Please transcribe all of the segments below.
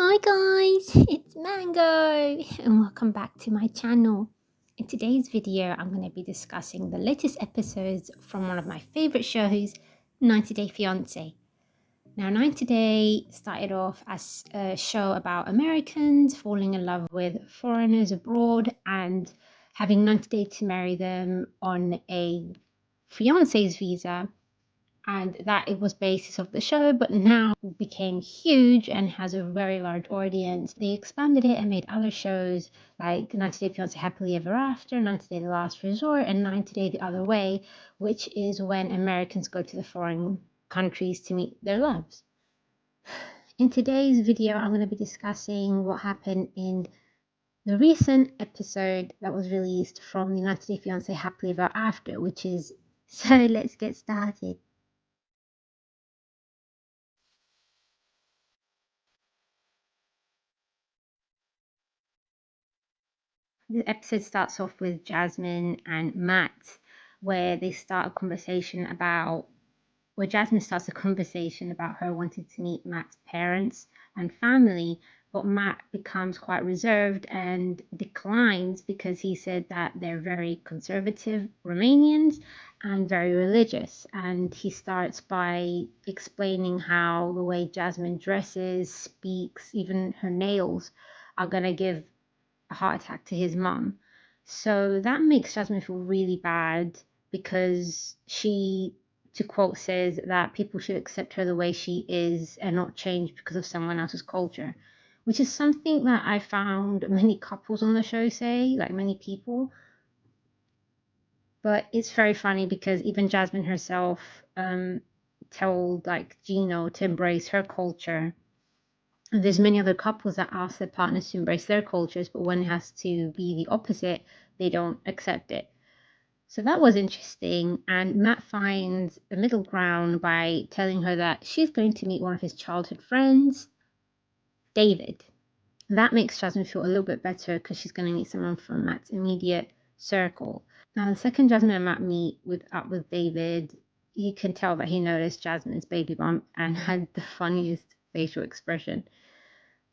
Hi guys, it's Mango and welcome back to my channel. In today's video, I'm going to be discussing the latest episodes from one of my favorite shows, 90 Day Fiancé. Now, 90 Day started off as a show about Americans falling in love with foreigners abroad and having 90 days to marry them on a fiancé's visa, and that it was basis of the show, but now became huge and has a very large audience. They expanded it and made other shows like 90 Day Fiancé Happily Ever After, 90 Day The Last Resort, and 90 Day The Other Way, which is when Americans go to the foreign countries to meet their loves. In today's video, I'm going to be discussing what happened in the recent episode that was released from the 90 Day Fiancé Happily Ever After, which is So Let's Get Started. The episode starts off with Jasmine and Matt, where they start a conversation about, where Jasmine starts a conversation about her wanting to meet Matt's parents and family, but Matt becomes quite reserved and declines because he said that they're very conservative Romanians and very religious. And he starts by explaining how the way Jasmine dresses, speaks, even her nails are going to give a heart attack to his mum. So that makes Jasmine feel really bad because she, to quote, says that people should accept her the way she is and not change because of someone else's culture, which is something that I found many couples on the show say, like many people. But it's very funny because even Jasmine herself told like Gino to embrace her culture. And there's many other couples that ask their partners to embrace their cultures, but when it has to be the opposite, they don't accept it. So that was interesting. And Matt finds a middle ground by telling her that she's going to meet one of his childhood friends, David. That makes Jasmine feel a little bit better because she's going to meet someone from Matt's immediate circle. Now, the second Jasmine and Matt meet up with David, you can tell that he noticed Jasmine's baby bump and had the funniest facial expression.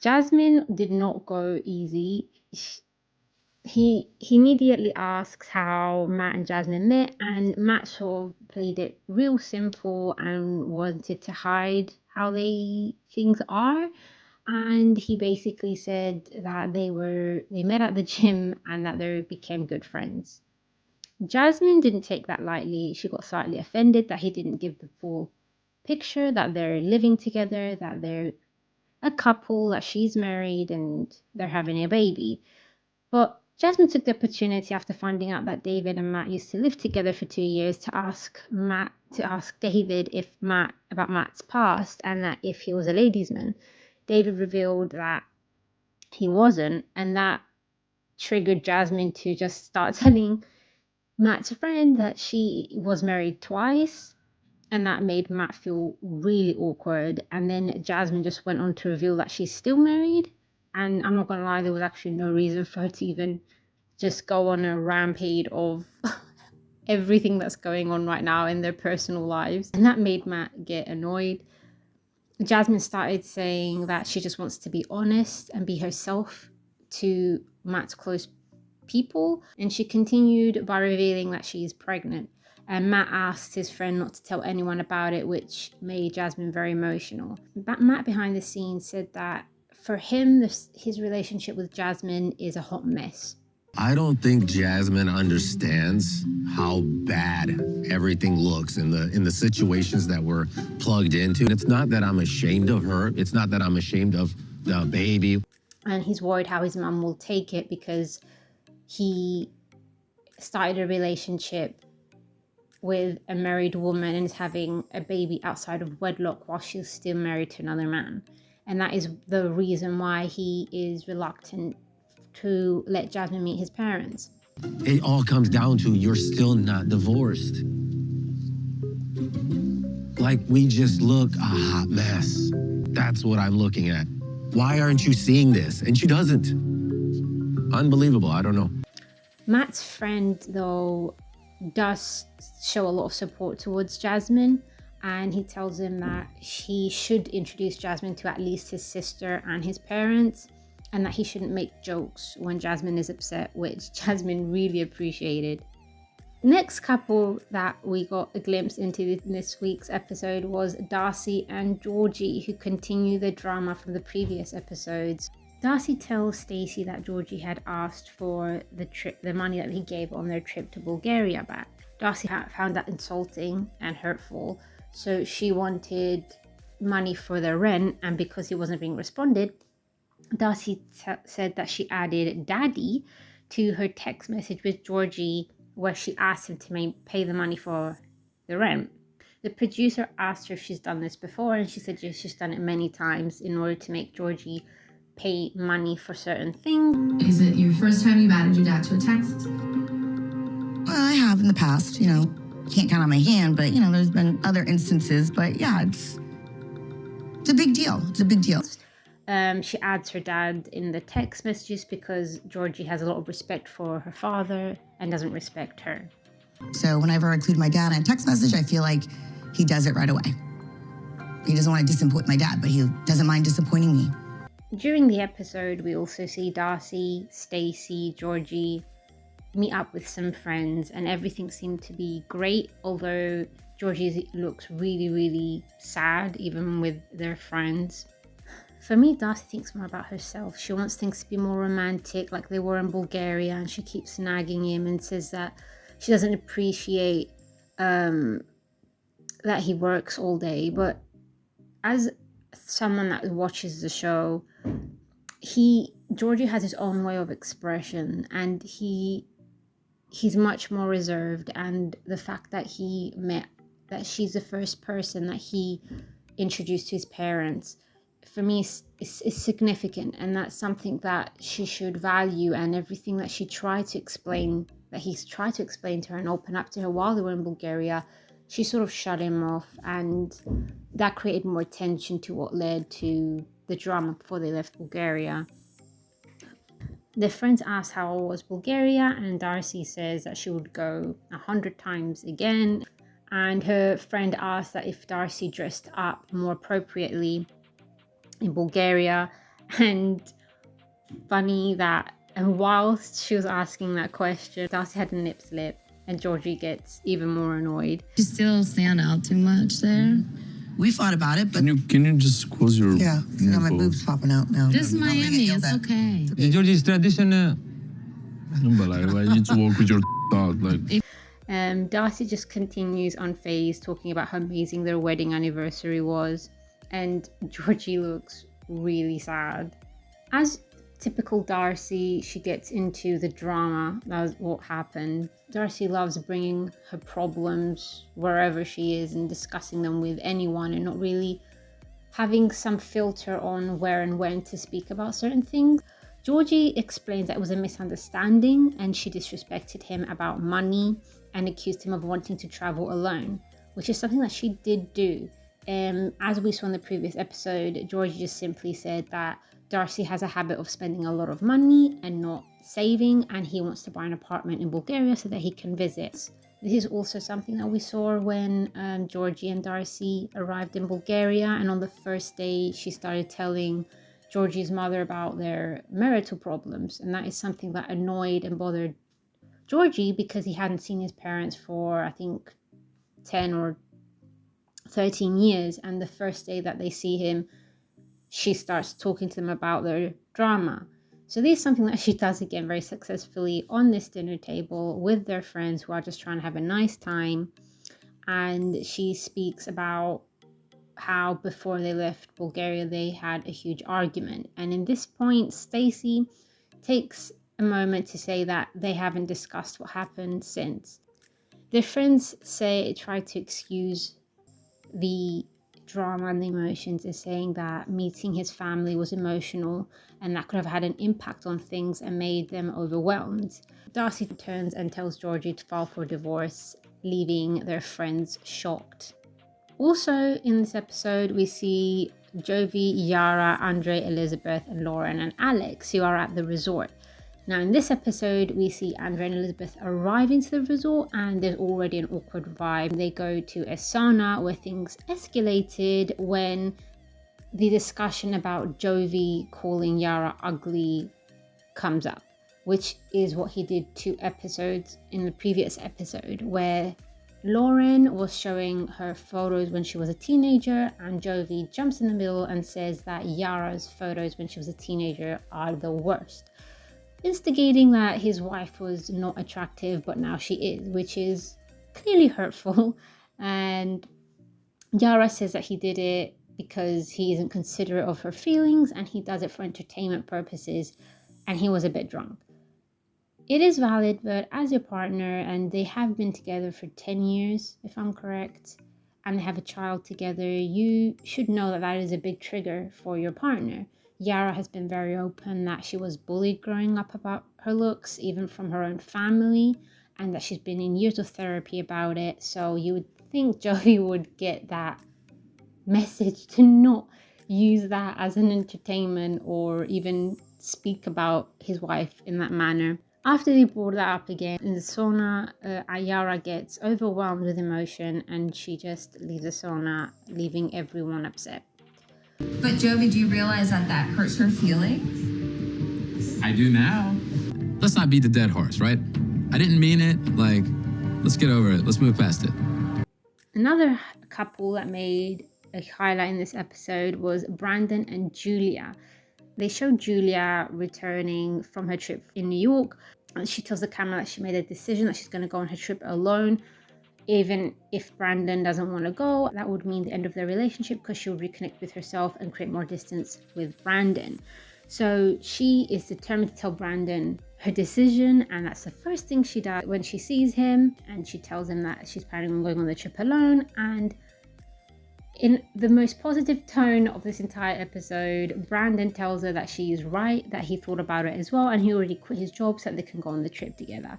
Jasmine did not go easy. He immediately asks how Matt and Jasmine met, and Matt sort of played it real simple and wanted to hide how things are. And he basically said that they met at the gym and that they became good friends. Jasmine didn't take that lightly. She got slightly offended that he didn't give the full picture, that they're living together, that they're a couple, that she's married and they're having a baby. But Jasmine took the opportunity after finding out that David and Matt used to live together for 2 years to ask David about Matt's past and that if he was a ladies' man. David revealed that he wasn't, and that triggered Jasmine to just start telling Matt's friend that she was married twice, and that made Matt feel really awkward. And then Jasmine just went on to reveal that she's still married, and I'm not gonna lie, there was actually no reason for her to even just go on a rampage of everything that's going on right now in their personal lives, and that made Matt get annoyed. Jasmine started saying that she just wants to be honest and be herself to Matt's close people, and she continued by revealing that she is pregnant. And Matt asked his friend not to tell anyone about it, which made Jasmine very emotional. But Matt behind the scenes said that for him, his relationship with Jasmine is a hot mess. I don't think Jasmine understands how bad everything looks in the situations that we're plugged into. It's not that I'm ashamed of her. It's not that I'm ashamed of the baby. And he's worried how his mum will take it because he started a relationship with a married woman and is having a baby outside of wedlock while she's still married to another man. And that is the reason why he is reluctant to let Jasmine meet his parents. It all comes down to you're still not divorced. Like, we just look a hot mess. That's what I'm looking at. Why aren't you seeing this? And she doesn't. Unbelievable. I don't know. Matt's friend, though, does show a lot of support towards Jasmine, and he tells him that he should introduce Jasmine to at least his sister and his parents, and that he shouldn't make jokes when Jasmine is upset, which Jasmine really appreciated. Next couple that we got a glimpse into this week's episode was Darcey and Georgi, who continue the drama from the previous episodes. Darcey tells Stacey that Georgi had asked for the money that he gave on their trip to Bulgaria back. Darcey found that insulting and hurtful, so she wanted money for their rent, and because he wasn't being responded, Darcey said that she added daddy to her text message with Georgi, where she asked him to pay the money for the rent. The producer asked her if she's done this before, and she said yes, she's done it many times in order to make Georgi pay money for certain things. Is it your first time you've added your dad to a text? Well, I have in the past, can't count on my hand, but, there's been other instances. But yeah, it's a big deal. It's a big deal. She adds her dad in the text messages because Georgi has a lot of respect for her father and doesn't respect her. So whenever I include my dad in a text message, I feel like he does it right away. He doesn't want to disappoint my dad, but he doesn't mind disappointing me. During the episode, we also see Darcey, Stacey, Georgi meet up with some friends, and everything seemed to be great, although Georgi looks really, really sad, even with their friends. For me, Darcey thinks more about herself. She wants things to be more romantic, like they were in Bulgaria, and she keeps nagging him and says that she doesn't appreciate that he works all day. But as someone that watches the show, Georgi has his own way of expression, and he's much more reserved. And the fact that that she's the first person that he introduced to his parents, for me is significant, and that's something that she should value. And everything that he's tried to explain to her and open up to her while they were in Bulgaria, she sort of shut him off, and that created more tension to what led to the drama before they left Bulgaria. Their friends asked how was Bulgaria, and Darcey says that she would go 100 times again. And her friend asked that if Darcey dressed up more appropriately in Bulgaria, and whilst she was asking that question, Darcey had a nip slip, and Georgi gets even more annoyed. You still stand out too much there. We thought about it, but Can you just close your yeah, my boobs popping out now. This is Miami. It's okay. In Georgi's tradition, but I need to walk with your dog. Darcey just continues unfazed, talking about how amazing their wedding anniversary was, and Georgi looks really sad. As typical Darcey, she gets into the drama. That's what happened. Darcey loves bringing her problems wherever she is and discussing them with anyone, and not really having some filter on where and when to speak about certain things. Georgi explains that it was a misunderstanding, and she disrespected him about money and accused him of wanting to travel alone, which is something that she did do. As we saw in the previous episode, Georgi just simply said that Darcey has a habit of spending a lot of money and not saving, and he wants to buy an apartment in Bulgaria so that he can visit. This is also something that we saw when Georgi and Darcey arrived in Bulgaria, and on the first day she started telling Georgi's mother about their marital problems, and that is something that annoyed and bothered Georgi because he hadn't seen his parents for I think 10 or 13 years, and the first day that they see him, she starts talking to them about their drama. So this is something that she does again very successfully on this dinner table with their friends who are just trying to have a nice time. And she speaks about how before they left Bulgaria they had a huge argument, and in this point Stacey takes a moment to say that they haven't discussed what happened since. Their friends try to excuse the drama and the emotions is saying that meeting his family was emotional and that could have had an impact on things and made them overwhelmed. Darcey turns and tells Georgi to file for divorce, leaving their friends shocked. Also in this episode we see Jovi, Yara, Andre, Elizabeth and Lauren and Alex, who are at the resort. Now, in this episode, we see Andrea and Elizabeth arriving to the resort, and there's already an awkward vibe. They go to a sauna where things escalated when the discussion about Jovi calling Yara ugly comes up, which is what he did 2 episodes in the previous episode, where Lauren was showing her photos when she was a teenager, and Jovi jumps in the middle and says that Yara's photos when she was a teenager are the worst, instigating that his wife was not attractive, but now she is, which is clearly hurtful. And Yara says that he did it because he isn't considerate of her feelings and he does it for entertainment purposes, and he was a bit drunk. It is valid, but as your partner, and they have been together for 10 years, if I'm correct, and they have a child together, you should know that that is a big trigger for your partner. Yara has been very open that she was bullied growing up about her looks, even from her own family, and that she's been in years of therapy about it. So you would think Jovi would get that message to not use that as an entertainment or even speak about his wife in that manner. After they brought that up again in the sauna, Yara gets overwhelmed with emotion and she just leaves the sauna, leaving everyone upset. But Jovi, do you realize that that hurts her feelings? I do now. Let's not beat the dead horse, right? I didn't mean it. Like, let's get over it. Let's move past it. Another couple that made a highlight in this episode was Brandon and Julia. They showed Julia returning from her trip in New York. She tells the camera that she made a decision that she's going to go on her trip alone. Even if Brandon doesn't want to go, that would mean the end of their relationship because she'll reconnect with herself and create more distance with Brandon. So she is determined to tell Brandon her decision, and that's the first thing she does when she sees him, and she tells him that she's planning on going on the trip alone. And in the most positive tone of this entire episode, Brandon tells her that she is right, that he thought about it as well, and he already quit his job so that they can go on the trip together.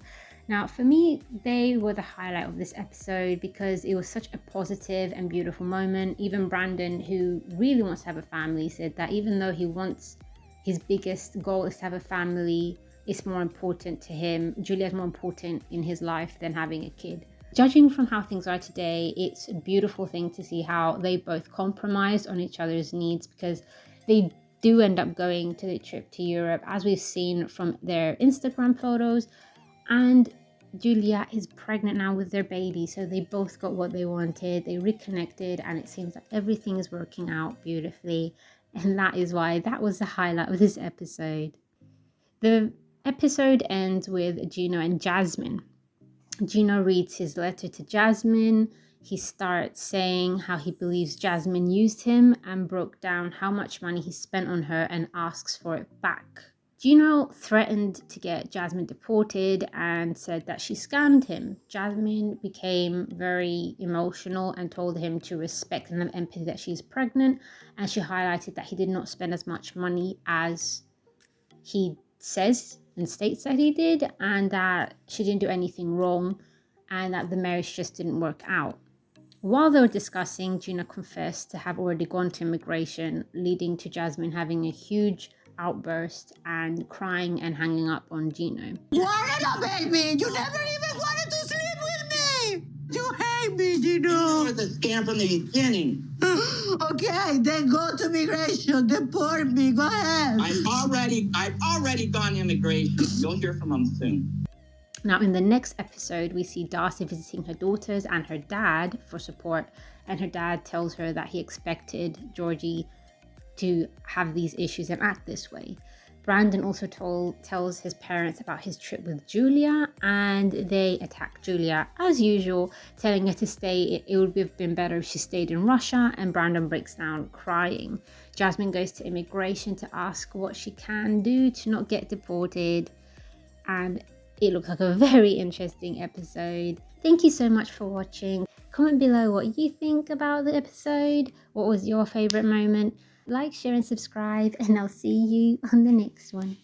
Now, for me, they were the highlight of this episode because it was such a positive and beautiful moment. Even Brandon, who really wants to have a family, said that even though he wants, his biggest goal is to have a family, it's more important to him. Julia's more important in his life than having a kid. Judging from how things are today, it's a beautiful thing to see how they both compromise on each other's needs, because they do end up going to the trip to Europe, as we've seen from their Instagram photos. And Julia is pregnant now with their baby, so they both got what they wanted. They reconnected, and it seems like everything is working out beautifully. And that is why that was the highlight of this episode. The episode ends with Gino and Jasmine. Gino reads his letter to Jasmine. He starts saying how he believes Jasmine used him and broke down how much money he spent on her and asks for it back. Gino threatened to get Jasmine deported and said that she scammed him. Jasmine became very emotional and told him to respect and have empathy that she's pregnant, and she highlighted that he did not spend as much money as he says and states that he did, and that she didn't do anything wrong and that the marriage just didn't work out. While they were discussing, Gino confessed to have already gone to immigration, leading to Jasmine having a huge outburst and crying and hanging up on Gino. Florida, baby! You never even wanted to sleep with me! You hate me, Gino! It was a scam from the beginning. Okay, then go to immigration, deport me, go ahead. I've already gone to immigration. You'll hear from them soon. Now, in the next episode, we see Darcey visiting her daughters and her dad for support, and her dad tells her that he expected Georgi to have these issues and act this way. Brandon also tells his parents about his trip with Julia, and they attack Julia as usual, telling her to stay. It would have been better if she stayed in Russia, and Brandon breaks down crying. Jasmine goes to immigration to ask what she can do to not get deported, and it looks like a very interesting episode. Thank you so much for watching. Comment below what you think about the episode. What was your favorite moment? Like, share and subscribe, and I'll see you on the next one.